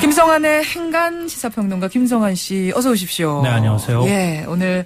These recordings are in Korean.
김성환의 행간 시사평론가 김성환 씨 어서 오십시오. 네, 안녕하세요. 예, 오늘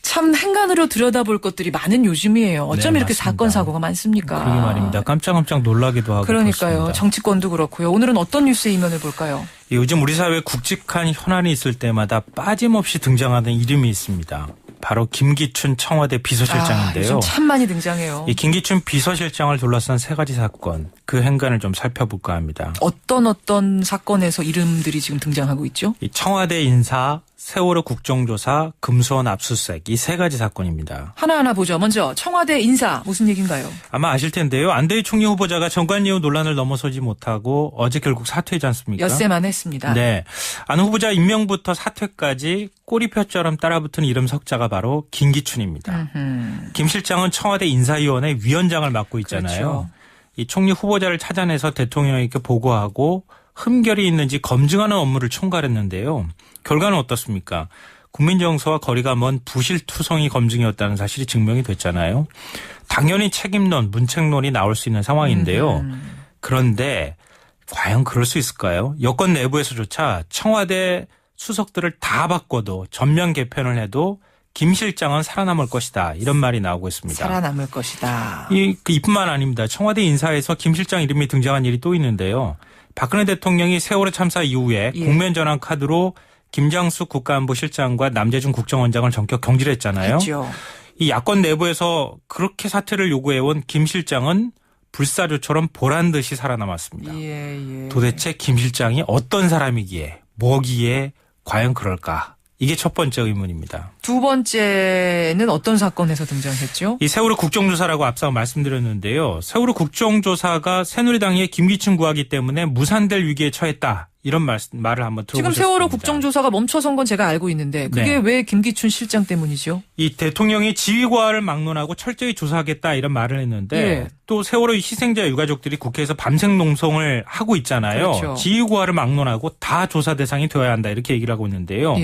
참 행간으로 들여다볼 것들이 많은 요즘이에요. 어쩜 네, 이렇게 맞습니다. 사건 사고가 많습니까? 그러게 말입니다. 깜짝깜짝 놀라기도 하고 그러니까요. 그렇습니다. 정치권도 그렇고요. 오늘은 어떤 뉴스의 이면을 볼까요? 요즘 우리 사회에 굵직한 현안이 있을 때마다 빠짐없이 등장하는 이름이 있습니다. 바로 김기춘 청와대 비서실장인데요. 요즘 참 많이 등장해요. 이 김기춘 비서실장을 둘러싼 세 가지 사건, 그 행간을 좀 살펴볼까 합니다. 어떤 사건에서 이름들이 지금 등장하고 있죠? 이 청와대 인사, 세월호 국정조사, 금수원 압수수색 이 세 가지 사건입니다. 하나하나 보죠. 먼저 청와대 인사 무슨 얘기인가요? 아마 아실 텐데요. 안대희 총리 후보자가 정관 이후 논란을 넘어서지 못하고 어제 결국 사퇴하지 않습니까? 엿새만 했습니다. 네. 안 후보자 임명부터 사퇴까지 꼬리표처럼 따라붙은 이름 석자가 바로 김기춘입니다. 김 실장은 청와대 인사위원회 위원장을 맡고 있잖아요. 그렇죠. 이 총리 후보자를 찾아내서 대통령에게 보고하고 흠결이 있는지 검증하는 업무를 총괄했는데요. 결과는 어떻습니까? 국민정서와 거리가 먼 부실투성이 검증이었다는 사실이 증명이 됐잖아요. 당연히 책임론, 문책론이 나올 수 있는 상황인데요. 그런데 과연 그럴 수 있을까요? 여권 내부에서조차 청와대 수석들을 다 바꿔도 전면 개편을 해도 김 실장은 살아남을 것이다. 이런 말이 나오고 있습니다. 살아남을 것이다. 이뿐만 아닙니다. 청와대 인사에서 김 실장 이름이 등장한 일이 또 있는데요. 박근혜 대통령이 세월호 참사 이후에 국면 전환 카드로 김장수 국가안보실장과 남재준 국정원장을 전격 경질했잖아요. 그렇죠. 이 야권 내부에서 그렇게 사퇴를 요구해온 김 실장은 불사조처럼 보란 듯이 살아남았습니다. 예. 도대체 김 실장이 어떤 사람이기에 뭐기에 과연 그럴까? 이게 첫 번째 의문입니다. 두 번째는 어떤 사건에서 등장했죠? 이 세월호 국정조사라고 앞서 말씀드렸는데요. 세월호 국정조사가 새누리당의 김기춘 구하기 때문에 무산될 위기에 처했다. 이런 말을 한번 들어보셨습니다. 지금 세월호 국정조사가 멈춰선 건 제가 알고 있는데 그게 왜 김기춘 실장 때문이죠? 이 대통령이 지휘과를 막론하고 철저히 조사하겠다 이런 말을 했는데 또 세월호 희생자 유가족들이 국회에서 밤샘 농성을 하고 있잖아요. 그렇죠. 지휘과를 막론하고 다 조사 대상이 되어야 한다 이렇게 얘기를 하고 있는데요.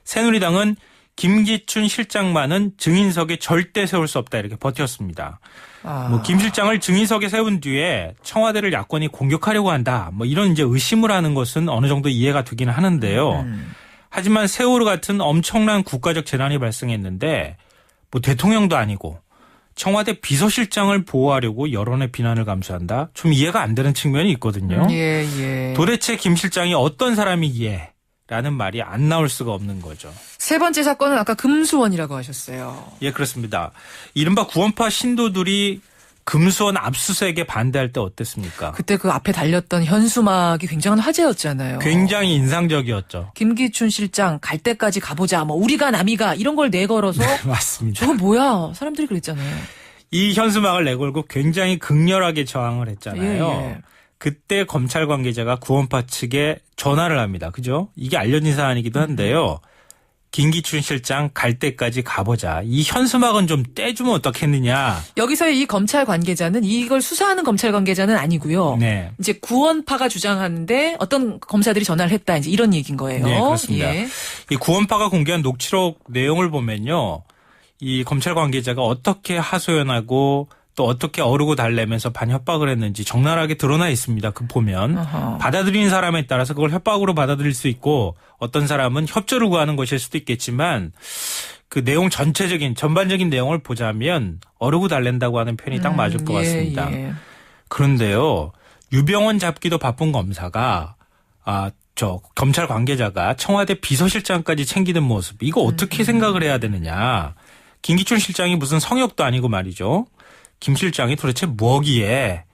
새누리당은 김기춘 실장만은 증인석에 절대 세울 수 없다 이렇게 버텼습니다. 김 실장을 증인석에 세운 뒤에 청와대를 야권이 공격하려고 한다. 이런 이제 의심을 하는 것은 어느 정도 이해가 되기는 하는데요. 하지만 세월호 같은 엄청난 국가적 재난이 발생했는데 대통령도 아니고 청와대 비서실장을 보호하려고 여론의 비난을 감수한다. 좀 이해가 안 되는 측면이 있거든요. 도대체 김 실장이 어떤 사람이기에 라는 말이 안 나올 수가 없는 거죠. 세 번째 사건은 아까 금수원이라고 하셨어요. 예, 그렇습니다. 이른바 구원파 신도들이 금수원 압수수색에 반대할 때 어땠습니까? 그때 그 앞에 달렸던 현수막이 굉장한 화제였잖아요. 굉장히 인상적이었죠. 김기춘 실장 갈 때까지 가보자. 우리가 남이가 이런 걸 내걸어서 맞습니다. 저건 뭐야? 사람들이 그랬잖아요. 이 현수막을 내걸고 굉장히 극렬하게 저항을 했잖아요. 그때 검찰 관계자가 구원파 측에 전화를 합니다. 그죠? 이게 알려진 사안이기도 한데요. 김기춘 실장 갈 때까지 가보자. 이 현수막은 좀 떼주면 어떻겠느냐. 여기서의 이 검찰 관계자는 이걸 수사하는 검찰 관계자는 아니고요. 이제 구원파가 주장하는데 어떤 검사들이 전화를 했다. 이제 이런 얘기인 거예요. 네, 그렇습니다. 이 구원파가 공개한 녹취록 내용을 보면요. 이 검찰 관계자가 어떻게 하소연하고 또 어떻게 어르고 달래면서 반협박을 했는지 적나라하게 드러나 있습니다. 그 보면 받아들이는 사람에 따라서 그걸 협박으로 받아들일 수 있고 어떤 사람은 협조를 구하는 것일 수도 있겠지만 그 내용 전반적인 내용을 보자면 어르고 달랜다고 하는 표현이 딱 맞을 것 같습니다. 그런데요. 유병원 잡기도 바쁜 검사가 검찰 관계자가 청와대 비서실장까지 챙기는 모습 이거 어떻게 생각을 해야 되느냐. 김기춘 실장이 무슨 성역도 아니고 말이죠. 김 실장이 도대체 뭐기에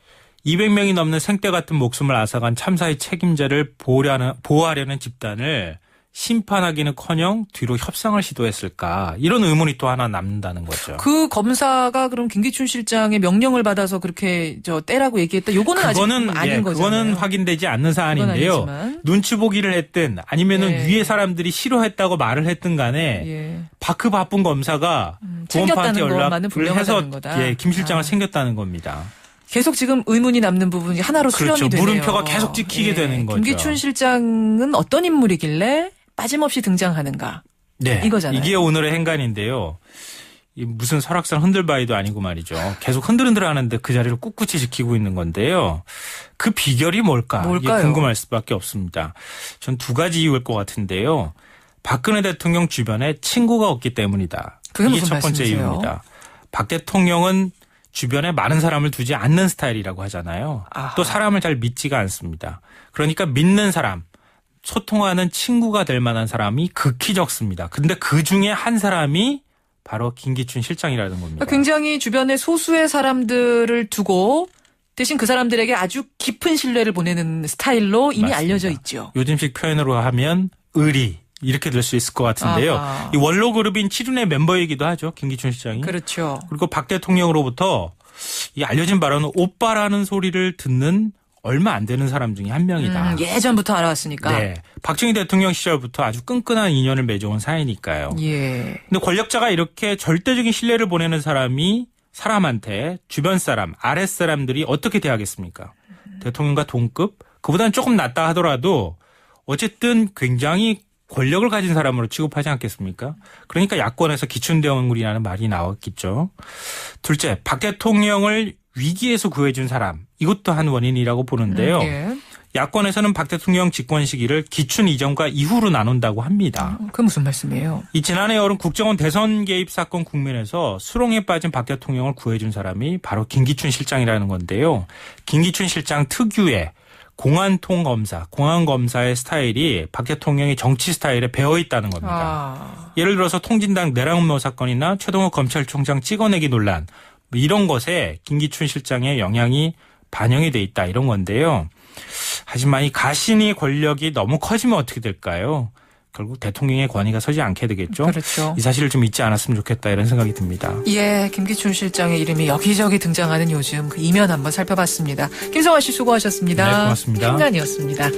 200명이 넘는 생떼 같은 목숨을 앗아간 참사의 책임자를 보호하려는 집단을 심판하기는커녕 뒤로 협상을 시도했을까 이런 의문이 또 하나 남는다는 거죠. 그 검사가 그럼 김기춘 실장의 명령을 받아서 그렇게 떼라고 얘기했다. 요거는 아직 아닌 거잖아요. 그거는 확인되지 않는 사안인데요. 눈치 보기를 했든 아니면은 위에 사람들이 싫어했다고 말을 했든 간에 그 바쁜 검사가 구원파한테 연락을 해서 김 실장을 챙겼다는 겁니다. 계속 지금 의문이 남는 부분이 하나로 수렴이 되네요. 물음표가 계속 찍히게 되는 거죠. 김기춘 실장은 어떤 인물이길래 빠짐없이 등장하는가. 네, 이거잖아요. 이게 오늘의 행간인데요. 무슨 설악산 흔들바위도 아니고 말이죠. 계속 흔들흔들 하는데 그 자리를 꿋꿋이 지키고 있는 건데요. 그 비결이 뭘까요? 이게 궁금할 수밖에 없습니다. 전 두 가지 이유일 것 같은데요. 박근혜 대통령 주변에 친구가 없기 때문이다. 그게 이게 무슨 첫 번째 말씀이세요? 이유입니다. 박 대통령은 주변에 많은 사람을 두지 않는 스타일이라고 하잖아요. 아하. 또 사람을 잘 믿지가 않습니다. 그러니까 믿는 사람, 소통하는 친구가 될 만한 사람이 극히 적습니다. 근데 그 중에 한 사람이 바로 김기춘 실장이라는 겁니다. 굉장히 주변에 소수의 사람들을 두고 대신 그 사람들에게 아주 깊은 신뢰를 보내는 스타일로 이미 맞습니다. 알려져 있죠. 요즘식 표현으로 하면 의리 이렇게 될 수 있을 것 같은데요. 아하. 이 원로 그룹인 칠윤의 멤버이기도 하죠. 김기춘 실장이. 그렇죠. 그리고 박 대통령으로부터 이 알려진 바로는 오빠라는 소리를 듣는 얼마 안 되는 사람 중에 한 명이다. 예전부터 알아왔으니까. 네. 박정희 대통령 시절부터 아주 끈끈한 인연을 맺어온 사이니까요. 예. 근데 권력자가 이렇게 절대적인 신뢰를 보내는 사람이 사람한테 주변 사람, 아랫 사람들이 어떻게 대하겠습니까? 대통령과 동급? 그보다는 조금 낫다 하더라도 어쨌든 굉장히 권력을 가진 사람으로 취급하지 않겠습니까? 그러니까 야권에서 기춘대원군이라는 말이 나왔겠죠. 둘째, 박 대통령을 위기에서 구해준 사람. 이것도 한 원인이라고 보는데요. 예. 야권에서는 박 대통령 집권 시기를 기춘 이전과 이후로 나눈다고 합니다. 그게 무슨 말씀이에요? 이 지난해 여름 국정원 대선 개입 사건 국면에서 수렁에 빠진 박 대통령을 구해준 사람이 바로 김기춘 실장이라는 건데요. 김기춘 실장 특유의 공안통검사, 공안검사의 스타일이 박 대통령의 정치 스타일에 배어있다는 겁니다. 예를 들어서 통진당 내란음모 사건이나 최동호 검찰총장 찍어내기 논란 이런 것에 김기춘 실장의 영향이 반영이 돼 있다 이런 건데요. 하지만 이 가신이 권력이 너무 커지면 어떻게 될까요? 결국 대통령의 권위가 서지 않게 되겠죠. 그렇죠. 이 사실을 좀 잊지 않았으면 좋겠다 이런 생각이 듭니다. 예, 김기춘 실장의 이름이 여기저기 등장하는 요즘 그 이면 한번 살펴봤습니다. 김성환 씨 수고하셨습니다. 네, 고맙습니다. 행간이었습니다.